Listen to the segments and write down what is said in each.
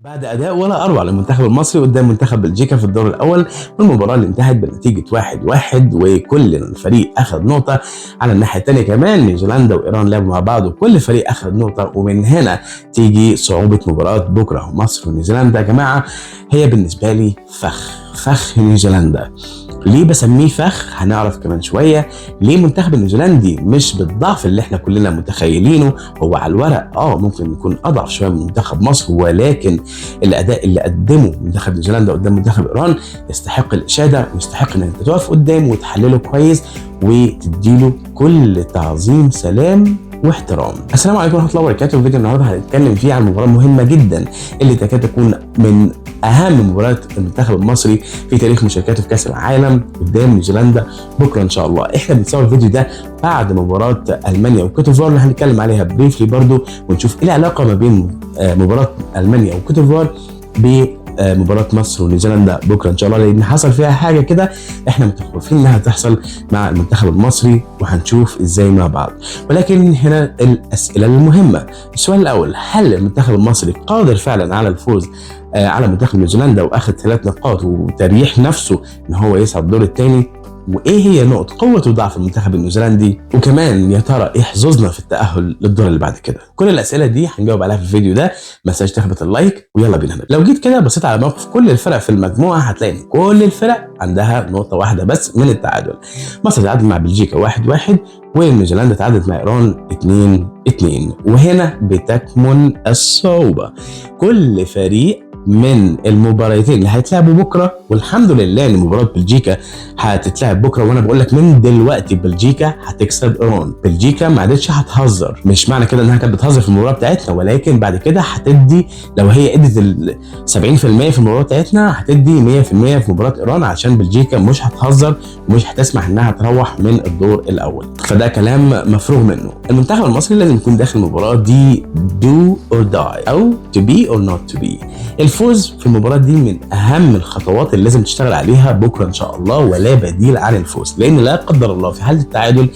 بعد أداء ولا أروع للمنتخب المصري قدام منتخب بلجيكا في الدور الأول، والمباراة اللي انتهت بنتيجة 1-1 وكل فريق أخذ نقطة. على الناحية التانية كمان نيوزيلندا وإيران لعبوا مع بعض وكل فريق أخذ نقطة، ومن هنا تيجي صعوبة مباراة بكرة. مصر ونيوزيلندا يا جماعة هي بالنسبة لي فخ نيوزيلندا. ليه بسميه فخ؟ هنعرف كمان شوية. ليه المنتخب النيوزيلندي مش بالضعف اللي احنا كلنا متخيلينه؟ هو على الورق ممكن يكون اضعف شوية من منتخب مصر، ولكن الاداء اللي قدمه منتخب نيوزيلندا قدام منتخب ايران يستحق الاشادة، ويستحق ان انت تقف قدامه وتحلله كويس وتديله كل تعظيم سلام واحترام. السلام عليكم ورحمه الله وبركاته. في فيديو النهارده هنتكلم فيه عن مباراه مهمه جدا اللي تكاد تكون من اهم مباريات المنتخب المصري في تاريخ مشاركاته في كاس العالم قدام نيوزيلندا بكره ان شاء الله. احنا بنصور الفيديو ده بعد مباراه المانيا وكوتيفوار اللي هنتكلم عليها بريفلي برضو، ونشوف ايه العلاقه ما بين مباراه المانيا وكوتيفوار بمباراة مصر ونيوزيلندا بكره ان شاء الله، لان حصل فيها حاجه كده احنا متخوفين انها تحصل مع المنتخب المصري، وهنشوف ازاي مع بعض. ولكن هنا الاسئله المهمه. السؤال الاول، هل المنتخب المصري قادر فعلا على الفوز على منتخب نيوزيلندا واخد 3 نقاط وتريح نفسه ان هو يصعد الدور الثاني؟ وايه هي نقط قوه وضعف المنتخب النيوزيلندي؟ وكمان يا ترى ايه حظوظنا في التاهل للدور اللي بعد كده؟ كل الاسئله دي هنجاوب عليها في الفيديو ده. ما تنساش تخبط اللايك ويلا بينا. لو جيت كده بصيت على موقف كل الفرق في المجموعه هتلاقي ان كل الفرق عندها نقطه واحده بس من التعادل. مصر تعادل مع بلجيكا 1-1، ونيوزيلندا تعادلت مع ايران 2-2. وهنا بتكمن الصعوبه. كل فريق من المباراتين اللي هيتلعبوا بكره، والحمد لله ان مباراه بلجيكا هتتلعب بكره، وانا بقول لك من دلوقتي بلجيكا هتكسب ايران. بلجيكا ما عادتش هتهزر، مش معنى كده انها كانت بتهزر في المباراه بتاعتنا، ولكن بعد كده هتدي، لو هي ادت 70% في المباراه بتاعتنا هتدي 100% في مباراه ايران، عشان بلجيكا مش هتهزر ومش هتسمح انها تروح من الدور الاول. فده كلام مفروغ منه. المنتخب المصري لازم يكون داخل المباراه دي do or die، او to be or not to be. الفوز في المباراة دي من أهم الخطوات اللي لازم تشتغل عليها بكرة إن شاء الله، ولا بديل عن الفوز، لأن لا قدر الله في حالة التعادل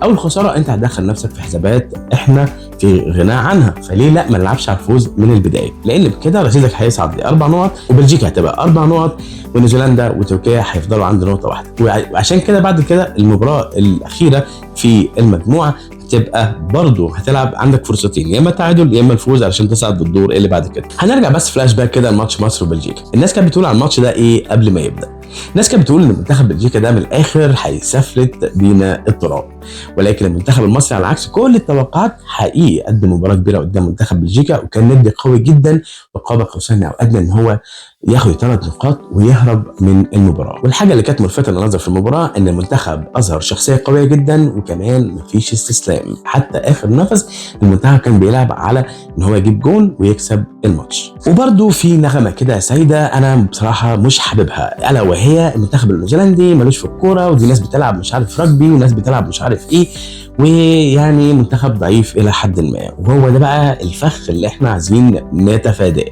أو الخسارة أنت هتدخل نفسك في حسابات إحنا في غنى عنها. فليه لا ما نلعبش على الفوز من البداية؟ لأن بكده رصيدك هيصعد ل4 نقط، وبلجيكا هتبقى 4 نقط، ونيوزيلندا وتركيا هيفضلوا عند نقطة واحدة. وعشان كده بعد كده المباراة الأخيرة في المجموعة تبقى برضو هتلعب عندك فرصتين، يا اما التعادل يا اما الفوز علشان تصعد للدور اللي بعد كده. هنرجع بس فلاش باك كده لماتش مصر وبلجيكا. الناس كانت بتقول على الماتش ده ايه قبل ما يبدا؟ الناس كانت بتقول ان منتخب بلجيكا ده من الاخر هيسفلت بينا التراب، ولكن المنتخب المصري على عكس كل التوقعات حقيقي قدم مباراه كبيره قدام منتخب بلجيكا، وكان ندي قوي جدا وقاب قوسين او ادنى ان هو ياخد 3 نقاط ويهرب من المباراه. والحاجه اللي كانت ملفته للنظر في المباراه ان المنتخب اظهر شخصيه قويه جدا، وكمان مفيش استسلام. حتى اخر نفس المنتخب كان بيلعب على ان هو يجيب جون ويكسب الماتش. وبرده في نغمه كده سايده انا بصراحه مش حاببها، الا وهي المنتخب النيوزيلندي ملوش في الكوره، ودي ناس بتلعب مش عارف رجبي وناس بتلعب مش عارف ايه، ويعني منتخب ضعيف الى حد ما. وهو ده بقى الفخ اللي احنا عايزين نتفاداه،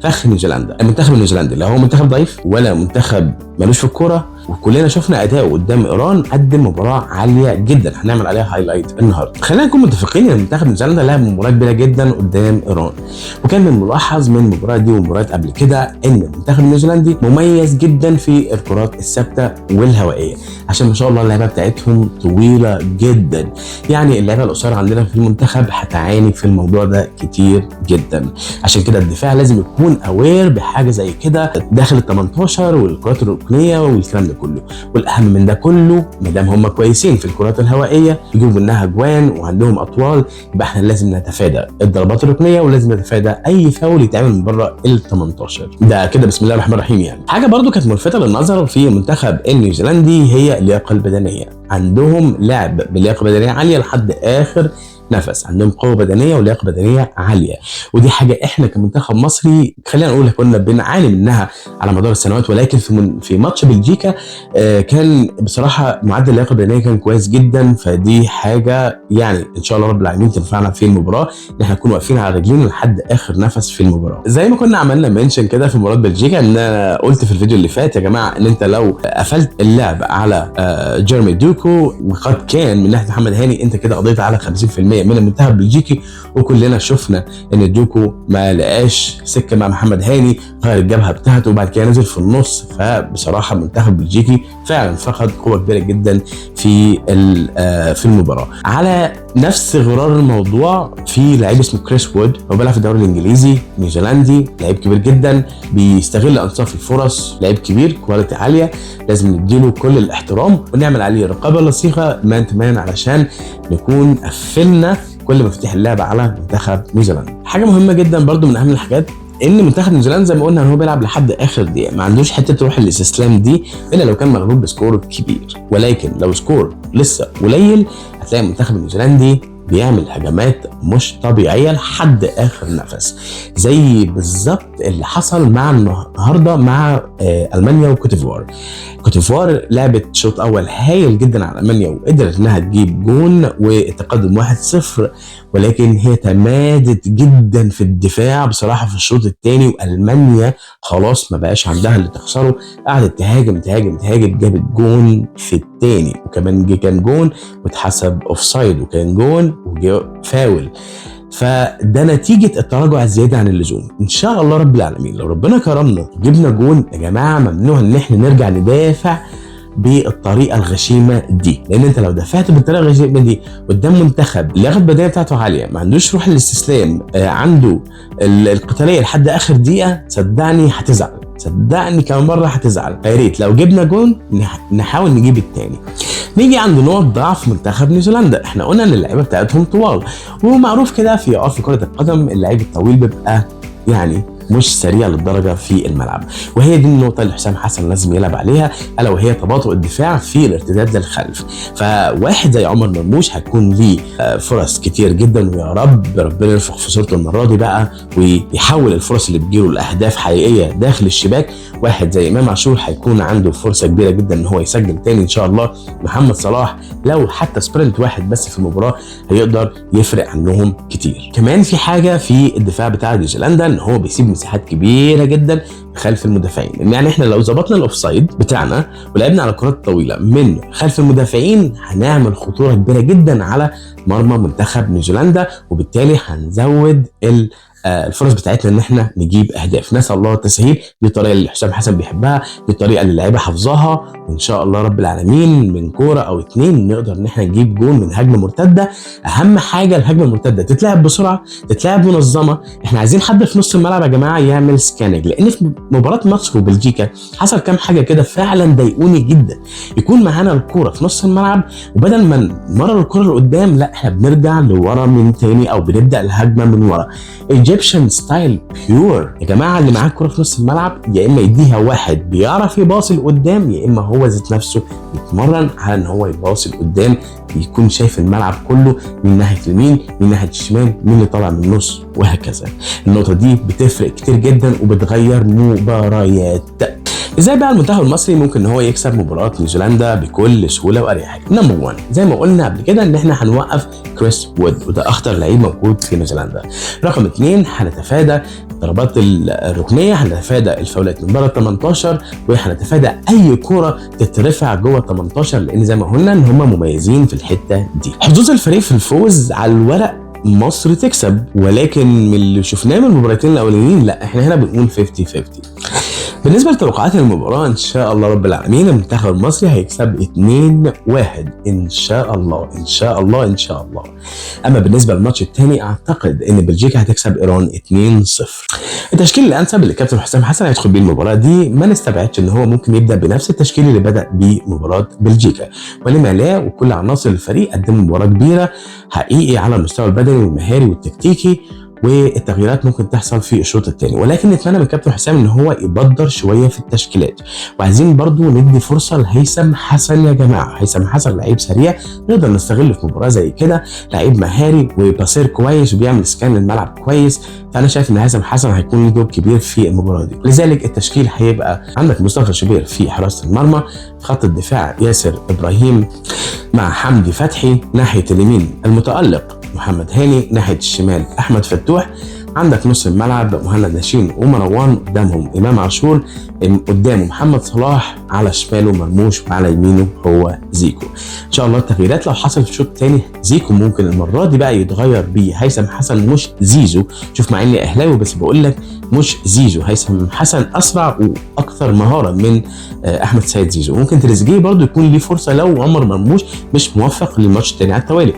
فخ نيوزيلندا. المنتخب النيوزيلندي لا هو منتخب ضعيف ولا منتخب ملوش في الكوره، وكلنا شفنا اداؤه قدام ايران، قدم مباراه عاليه جدا هنعمل عليها هايلايت النهارده. خلينا نكون متفقين ان منتخب نيوزيلندا لعب مباراه كبيره جدا قدام ايران، وكان من الملاحظ من المباراه دي ومباريات قبل كده ان المنتخب النيوزيلندي مميز جدا في الكرات الثابته والهوائيه، عشان ما شاء الله اللعبه بتاعتهم طويله جدا. يعني اللعبه القصيره عندنا في المنتخب هتعاني في الموضوع ده كتير جدا، عشان كده الدفاع لازم يكون اوير بحاجه زي كده داخل ال 18 والكرات الركنيه والكلام ده كله. والاهم من ده كله، ما دام هم كويسين في الكرات الهوائيه يجيبوا منها اجوان وعندهم اطوال، يبقى احنا لازم نتفادى الضربات الركنيه ولازم نتفادى اي فاول يتعمل من بره ال 18. ده كده بسم الله الرحمن الرحيم. يعني حاجه برضو كانت ملفته للنظر في المنتخب النيوزيلندي هي اللياقه البدنيه. عندهم لعب بلياقه بدنيه عاليه لحد اخر نفس، عندهم قوه بدنيه ولياقه بدنيه عاليه، ودي حاجه احنا كمنتخب مصري خلينا نقول كنا بنعاني منها على مدار السنوات. ولكن في ماتش بلجيكا كان بصراحه معدل اللياقه البدنيه كان كويس جدا، فدي حاجه يعني ان شاء الله رب العالمين تنفعنا في المباراه ان احنا نكون واقفين على رجلينا لحد اخر نفس في المباراه. زي ما كنا عملنا منشن كده في مباراه بلجيكا، ان انا قلت في الفيديو اللي فات يا جماعه ان انت لو قفلت اللعب على جيرمي دوكو وقد كان من ناحيه محمد هاني، انت كده قضيت على 50% من المنتخب البلجيكي، وكلنا شفنا ان دوكو ما لقاش سكه مع محمد هاني، غير الجبهه بتاعته وبعد كده نزل في النص. فبصراحه المنتخب البلجيكي فعلا فقد قوه كبيره جدا في المباراه. على نفس غرار الموضوع في لعيب اسمه كريس وود، هو بيلعب في الدوري الانجليزي، نيوزيلندي، لعيب كبير جدا، بيستغل انصاف الفرص، لعيب كبير، كواليتي عاليه، لازم نديله كل الاحترام ونعمل عليه رقابه لصيقه مان تو مان علشان نكون قفلنا كل مفاتيح اللعب على منتخب نيوزيلندا. حاجه مهمه جدا برضو من اهم الحاجات ان منتخب نيوزيلندا زي ما قلنا ان هو بيلعب لحد اخر دقيقه، ما عندوش حته روح الاستسلام دي الا لو كان مغلوب بسكور كبير، ولكن لو سكور لسه قليل هتلاقي المنتخب النيوزيلندي بيعمل هجمات مش طبيعيه لحد اخر نفس، زي بالظبط اللي حصل مع النهارده مع المانيا وكوتيفوار. كوتيفوار لعبت شوط اول هايل جدا على المانيا وقدرت انها تجيب جون والتقدم 1-0، ولكن هي تمادت جدا في الدفاع بصراحه في الشوط الثاني، والمانيا خلاص ما بقاش عندها اللي تخسره، قعدت تهاجم تهاجم تهاجم، جابت جون في الثاني وكمان كان جون واتحسب اوفسايد وكان جون وفاول. فده نتيجة التراجع الزيادة عن اللزوم. ان شاء الله رب العالمين لو ربنا كرمنا جبنا جون يا جماعة ممنوع ان احنا نرجع ندافع بالطريقه الغشيمه دي، لان انت لو دفعت بالطريقه الغشيمه دي قدام منتخب اللياقه البدنيه بتاعته عاليه، ما عندوش روح الاستسلام، عنده القتاليه لحد اخر دقيقه، صدقني هتزعل، صدقني كمان مره هتزعل. يا ريت لو جبنا جون نحاول نجيب الثاني. نيجي عند نقط ضعف منتخب نيوزيلندا. احنا قلنا ان اللعيبه بتاعتهم طوال، ومعروف كده في كره القدم اللعيب الطويل بيبقى يعني مش سريع للدرجه في الملعب، وهي دي النقطه اللي حسام حسن لازم يلعب عليها، الا وهي تباطؤ الدفاع في الارتداد للخلف. فواحد زي عمر مرموش هيكون ليه فرص كتير جدا، ويا رب ربنا يرفع في صورته المره دي بقى ويحول الفرص اللي بتجيله لاهداف حقيقيه داخل الشباك. واحد زي امام عاشور هيكون عنده فرصه كبيره جدا ان هو يسجل تاني ان شاء الله. محمد صلاح لو حتى سبرنت واحد بس في المباراه هيقدر يفرق عنهم كتير. كمان في حاجه في الدفاع بتاع نيوزيلندا ان هو بيسيب مساحات كبيره جدا خلف المدافعين، يعني احنا لو ظبطنا الاوفسايد بتاعنا ولعبنا على كرات طويله من خلف المدافعين هنعمل خطوره كبيره جدا على مرمى منتخب نيوزيلندا، وبالتالي هنزود الفرص بتاعتنا ان احنا نجيب اهداف. نسال الله التسهيل، دي الطريقه اللي حسام حسن بيحبها، دي الطريقه اللي اللعيبه حافظاها، وان شاء الله رب العالمين من كوره او اتنين نقدر ان احنا نجيب جول من هجمه مرتده. اهم حاجه الهجمه المرتده تتلعب بسرعه، تتلعب منظمه. احنا عايزين حد في نص الملعب يا جماعه يعمل سكاننج، لان في مباراه مصر وبلجيكا حصل كام حاجه كده فعلا ضايقوني جدا. يكون معانا الكوره في نص الملعب وبدل ما نمرر الكوره لقدام لا احنا بنرجع لورا من تاني او بنبدا الهجمه من ورا. ايجيبشن ستايل بيور يا جماعه. اللي معاه الكوره في نص الملعب يا اما يديها واحد بيعرف يباصي لقدام، يا اما هو ذات نفسه يتمرن على ان هو يباصي لقدام، يكون شايف الملعب كله من ناحيه اليمين من ناحيه الشمال، مين اللي طالع من النص وهكذا. النقطه دي بتفرق كتير جدا وبتغير مباريات. ازاي بقى المنتخب المصري ممكن ان هو يكسب مباراه نيوزيلندا بكل سهوله واريحيه؟ نمبر 1 زي ما قلنا قبل كده ان احنا هنوقف كريس وود، وده اخطر لعيب موجود في نيوزيلندا. رقم 2 هنتفادى الضربات الركنيه، هنتفادى الفاولات من بره ال 18، وهنتفادى اي كره تترفع جوه ال 18، لان زي ما قلنا ان هم مميزين في الحته دي. حظوظ الفريق في الفوز على الورق مصر تكسب، ولكن من اللي شفناه من المباراتين الاولانيين لا احنا هنا بنقول 50-50. بالنسبه لتوقعات المباراه ان شاء الله رب العالمين المنتخب المصري هيكسب 2-1 ان شاء الله ان شاء الله ان شاء الله. اما بالنسبه للماتش الثاني اعتقد ان بلجيكا هتكسب ايران 2-0. التشكيل الانسب اللي كابتن حسام حسن هيدخل بيه المباراه دي ما نستبعدش ان هو ممكن يبدا بنفس التشكيل اللي بدا بيه مباراه بلجيكا، ولما لا وكل عناصر الفريق قدموا مباراه كبيره حقيقي على المستوى البدني والمهاري والتكتيكي، والتغييرات ممكن تحصل في الشوط الثاني، ولكن نتمنى من كابتن حسام ان هو يبدر شويه في التشكيلات. وعايزين برضو ندي فرصه لهيثم حسن يا جماعه. هيثم حسن لعيب سريع نقدر نستغله في مباراه زي كده، لعيب مهاري وباصير كويس وبيعمل سكان للملعب كويس، فانا شايف ان هيثم حسن هيكون له دور كبير في المباراه دي. لذلك التشكيل هيبقى عندك مصطفى شوبير في حراسه المرمى، في خط الدفاع ياسر ابراهيم مع حمدي فتحي، ناحيه اليمين المتالق محمد هاني، ناحيه الشمال احمد فتوح، عندك نص الملعب مهند نشين ومروان، قدامهم امام عاشور، قدامه محمد صلاح، على شماله مرموش وعلى يمينه هو زيكو. ان شاء الله التغييرات لو حصلت في الشوط الثاني زيكو ممكن المره دي بقى يتغير بيه هيثم حسن مش زيزو. شوف مع اني اهلاوي بس بقول لك مش زيزو، هيثم حسن اسرع واكثر مهاره من احمد سيد زيزو. ممكن تريزيجيه برضو يكون ليه فرصه لو عمر مرموش مش موفق للماتش الثاني على التوالي.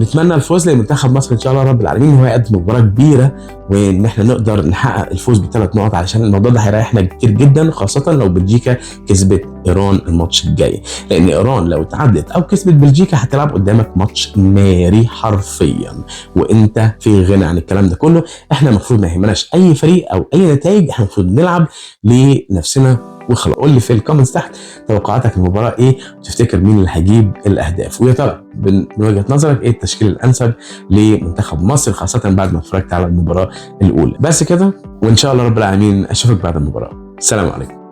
نتمنى الفوز لمنتخب مصر ان شاء الله رب العالمين، وهو يقدم مباراه كبيره وان احنا نقدر نحقق الفوز ب3 نقط، علشان الموضوع ده هيريحنا كتير جدا، خاصه لو بلجيكا كسبت ايران الماتش الجاي، لان ايران لو تعادلت او كسبت بلجيكا هتلعب قدامك ماتش ناري حرفيا، وانت في غنى عن الكلام ده كله. احنا المفروض ما يهمناش اي فريق او اي نتائج، احنا المفروض نلعب لنفسنا وخلاص. قول لي في الكومنتس تحت توقعاتك المباراه ايه، وتفتكر مين اللي هيجيب الاهداف، ويا ترى من وجهه نظرك ايه التشكيل الانسب لمنتخب مصر، خاصه بعد ما اتفرجت على المباراه الاولى. بس كده، وان شاء الله رب العالمين اشوفك بعد المباراه. السلام عليكم.